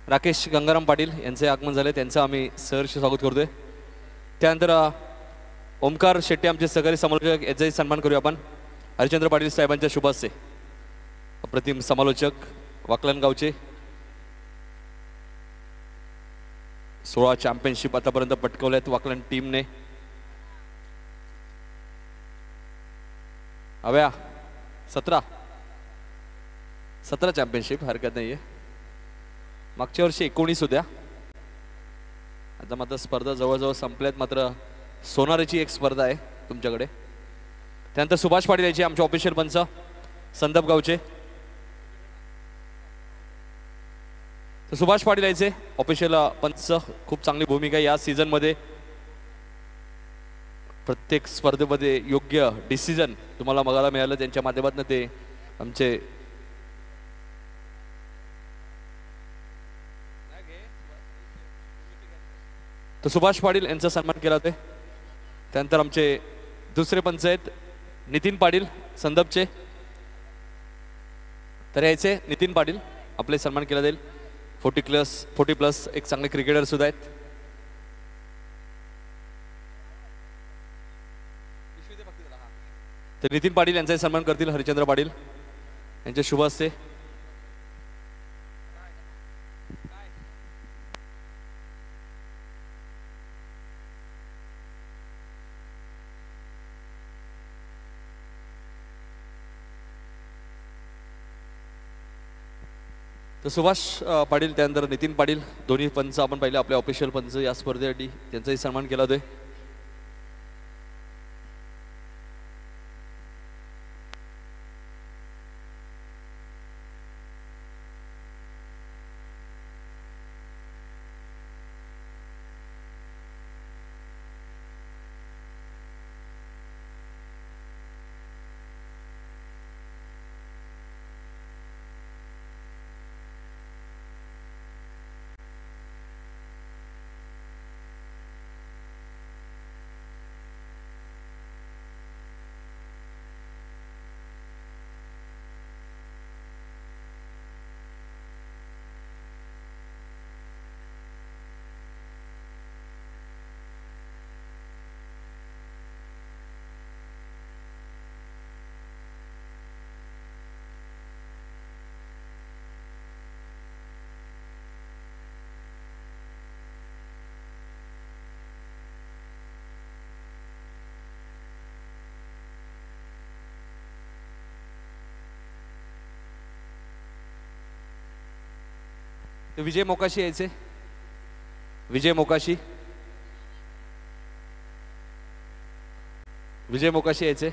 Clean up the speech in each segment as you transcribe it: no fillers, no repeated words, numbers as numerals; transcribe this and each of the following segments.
राकेश गंगाराम पाटील यांचे आगमन झाले, त्यांचं आम्ही सहर्ष स्वागत करतोय. त्यानंतर ओमकार शेट्टी आमचे सहकारी समालोचक याचाही सन्मान करूया आपण. हरिचंद्र पाटील साहेबांच्या शुभास्ते अप्रतिम समालोचक वाकलन गावचे. 16 चॅम्पियनशिप आतापर्यंत पटकवल्यात वाकलन टीमने. अव्या 17 चॅम्पियनशिप, हरकत नाहीये. मागच्या वर्षी 19 होत्या. आता मात्र स्पर्धा जवळजवळ संपल्यात, मात्र सोनारीची एक स्पर्धा आहे तुमच्याकडे. त्यानंतर सुभाष पाटील याचे आमचे ऑफिशियल पंच संदप गावचे. तर सुभाष पाटील याचे ऑफिशियल पंच, खूप चांगली भूमिका या सीझन मध्ये. प्रत्येक स्पर्धेमध्ये योग्य डिसिजन तुम्हाला बघायला मिळालं त्यांच्या माध्यमातून. ते आमचे तर सुभाष पाटील यांचा सन्मान केला होते. त्यानंतर आमचे दुसरे पंच आहेत नितीन पाटील संदपचे. तर यायचे नितीन पाटील आपले सन्मान केला जाईल. 40+ एक चांगले क्रिकेटर सुद्धा आहेत. तर नितीन पाटील यांचाही सन्मान करतील हरिचंद्र पाटील यांचे शुभ हस्ते. तर सुभाष पाटील त्यानंतर नितीन पाटील दोन्ही पंच आपण पाहिले आपले ऑफिशियल पंच या स्पर्धेसाठी, त्यांचाही सन्मान केला जातोय. विजय मोकाशी यायचे. विजय मोकाशी यायचे.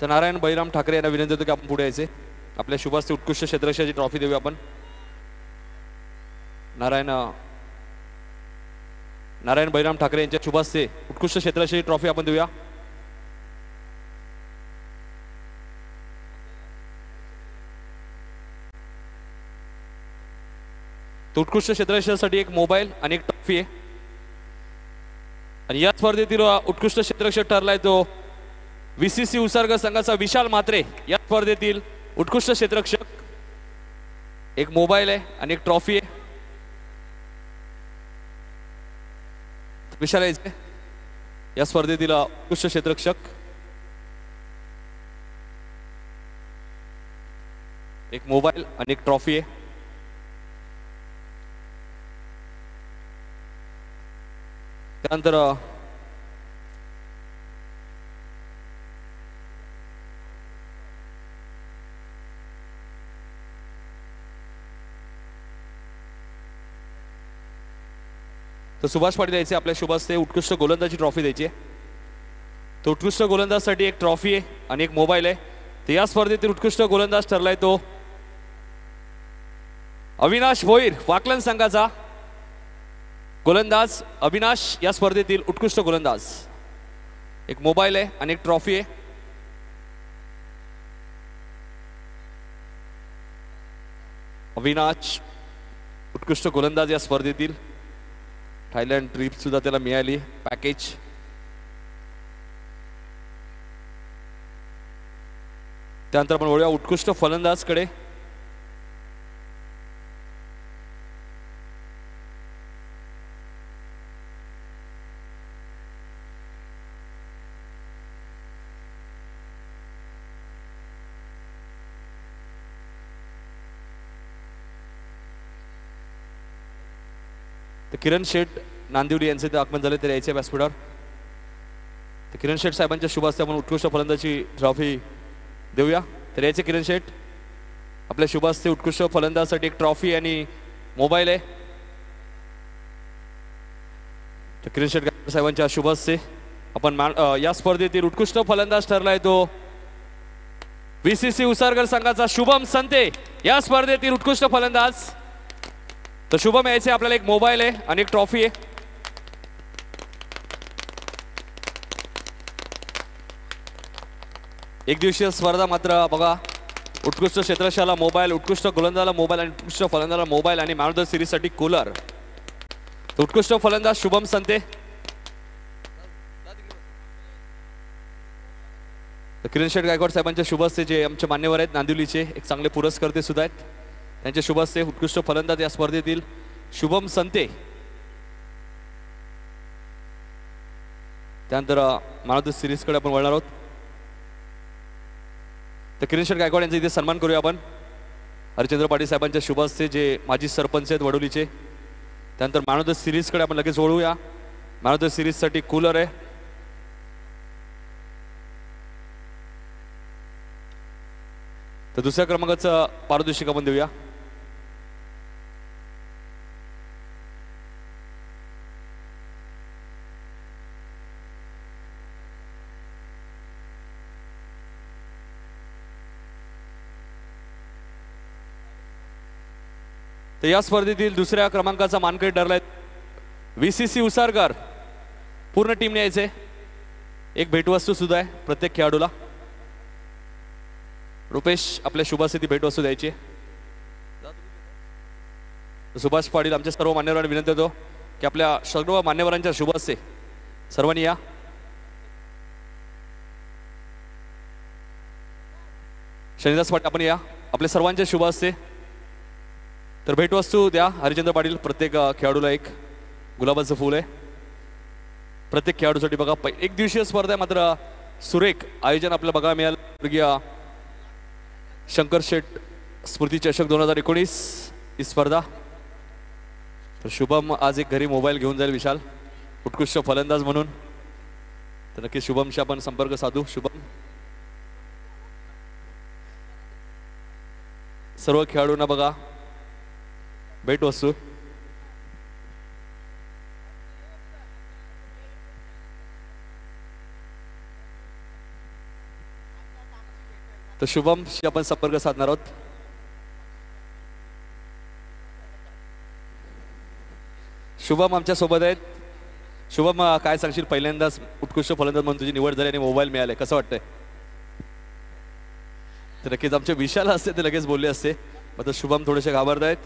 तर नारायण बळीराम ठाकरे यांना विनंती होतो की आपण पुढे यायचे. आपल्या शुभास्ते उत्कृष्ट क्षेत्ररक्षकाची ट्रॉफी देऊया आपण. नारायण बळीराम ठाकरे यांच्या शुभास्ते उत्कृष्ट क्षेत्ररक्षकाची ट्रॉफी आपण देऊया. तो उत्कृष्ट क्षेत्ररक्षकासाठी एक मोबाईल आणि एक ट्रॉफी आहे. आणि या स्पर्धेतील उत्कृष्ट क्षेत्ररक्षक ठरलाय तो VCC उसारगर संघाचा विशाल म्हात्रे. या स्पर्धेतील उत्कृष्ट क्षेत्ररक्षक. एक मोबाईल आहे आणि एक ट्रॉफी आहे. विशाल यायचे या स्पर्धेतील उत्कृष्ट क्षेत्ररक्षक. एक मोबाईल आणि एक ट्रॉफी आहे. त्यानंतर तर सुभाष पाटील द्यायचे. आपल्या शुभास्ते उत्कृष्ट गोलंदाजी ट्रॉफी द्यायची आहे. तो उत्कृष्ट गोलंदाजसाठी एक ट्रॉफी आहे आणि एक मोबाईल आहे. तर या स्पर्धेतील उत्कृष्ट गोलंदाज ठरलाय तो अविनाश भोईर वाकलन संघाचा गोलंदाज. अविनाश या स्पर्धेतील उत्कृष्ट गोलंदाज. एक मोबाईल आहे आणि एक ट्रॉफी आहे. अविनाश उत्कृष्ट गोलंदाज या स्पर्धेतील. थायलंड ट्रिप सुद्धा त्याला मिळाली पॅकेज. त्यानंतर आपण वळूया उत्कृष्ट फलंदाजकडे. तर किरण शेठ नांदिवली यांचे ते आगमन झाले. ते यायचे व्यासपीठावर. तर किरण शेठ साहेबांच्या शुभ हस्ते आपण उत्कृष्ट फलंदाजी ट्रॉफी देऊया. तर यायचे किरण शेठ. आपल्या शुभ हस्ते उत्कृष्ट फलंदाजासाठी एक ट्रॉफी आणि मोबाईल आहे. तर किरण शेठ साहेबांच्या शुभ हस्ते आपण या स्पर्धेतील उत्कृष्ट फलंदाज ठरलाय तो VCC उसारगर संघाचा शुभम संते. या स्पर्धेतील उत्कृष्ट फलंदाज. तर शुभम यायचे. आपल्याला एक मोबाईल आहे आणि एक ट्रॉफी आहे. एक दिवसीय स्पर्धा मात्र बघा. उत्कृष्ट क्षेत्ररक्षकाला मोबाईल, उत्कृष्ट गोलंदाजाला मोबाईल आणि उत्कृष्ट फलंदाजाला मोबाईल आणि मॅन ऑफ द सिरीज साठी कूलर. उत्कृष्ट फलंदाज शुभम संते. किरण शेठ गायकवाड साहेबांच्या शुभ हस्ते जे आमचे मान्यवर आहेत नांदिवलीचे एक चांगले पुरस्कर्ते सुद्धा आहेत. त्यांच्या शुभ हस्ते उत्कृष्ट फलंदाज या स्पर्धेतील शुभम संते. त्यानंतर मॅन ऑफ द सिरीज कडे आपण वळणार आहोत. तर किरण शेठ गायकवाड यांचा इथे सन्मान करूया आपण. हरिचंद्र पाटील साहेबांच्या शुभ हस्ते जे माजी सरपंच आहेत वडोलीचे. त्यानंतर मॅन ऑफ द सिरीज कडे आपण लगेच वळूया. मॅन ऑफ द सिरीज साठी कूलर आहे. तर दुसऱ्या क्रमांकाचं पारितोषिक आपण देऊया. तर या स्पर्धेतील दुसऱ्या क्रमांकाचा मानकरी ठरलाय VCC उसारगर. पूर्ण टीम यायचे. एक भेटवस्तू सुद्धा आहे प्रत्येक खेळाडूला. रुपेश आपल्या शुभास्ते भेटवस्तू द्यायची. सुभाष पाटील आमच्या सर्व मान्यवरांना विनंती होतो की आपल्या सर्व मान्यवरांच्या शुभास्ते सर्वांनी या. शनिदास पाटील आपण या. आपल्या सर्वांच्या शुभास्ते तर भेटवस्तू द्या. हरिचंद्र पाटील प्रत्येक खेळाडूला एक गुलाबाचं फूल आहे. प्रत्येक खेळाडूसाठी बघा एक दिवसीय स्पर्धा आहे मात्र सुरेख आयोजन आपल्याला बघायला मिळालं. शंकर शेठ स्मृती चषक 2019 ही स्पर्धा. तर शुभम आज एक घरी मोबाईल घेऊन जाईल विशाल उत्कृष्ट फलंदाज म्हणून. तर नक्की शुभमशी आपण संपर्क साधू. शुभम सर्व खेळाडूंना बघा भेटवस्तू. तर शुभमशी आपण संपर्क साधणार आहोत. शुभम आमच्या सोबत आहेत. शुभम, काय सांगशील, पहिल्यांदाच उत्कृष्ट फलंदाज म्हणून तुझी निवड झाली आणि मोबाईल मिळाले, कसं वाटतंय? तर नक्कीच आमचे विशाल असते ते लगेच बोलले असते, मात्र शुभम थोडेसे घाबरत आहेत.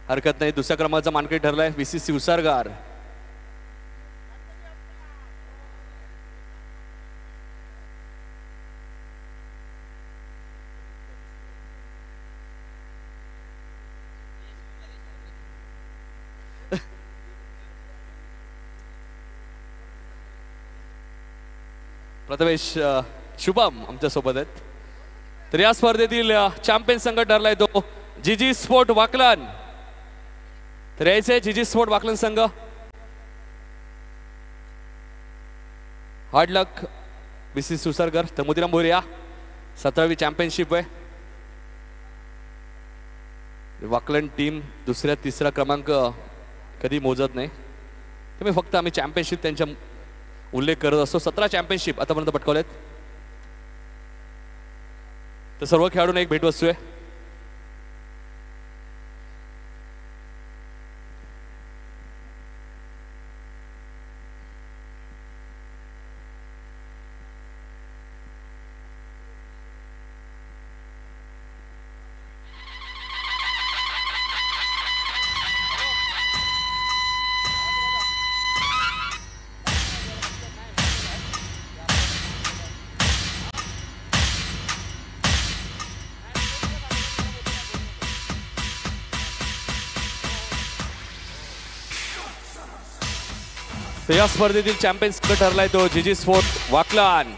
हरकत नाही. दुसऱ्या क्रमांकाचा मानकरी ठरलाय VC शिवसारगार. प्रथमेश, शुभम आमच्या सोबत आहेत. तर या स्पर्धेतील चॅम्पियन संघ ठरलाय तो जीजी स्पोर्ट वाकलन. तर यायचे जीजी स्पोर्ट वाकलन संघ. हार्ड लक VC सुसरकर. तर मोतीराम भोरिया 17वी चॅम्पियनशिप आहे. वाकलन टीम दुसऱ्या तिसरा क्रमांक कधी मोजत नाही, त्यामुळे फक्त आम्ही चॅम्पियनशिप त्यांच्या उल्लेख करत असतो. 17 चॅम्पियनशिप आतापर्यंत पटकावल्यात. तर सर्व खेळाडूंना एक भेटवस्तू आहे. तर या स्पर्धेतील चॅम्पियन्स ठरलाय तो जीजी स्पोर्ट वाकलन.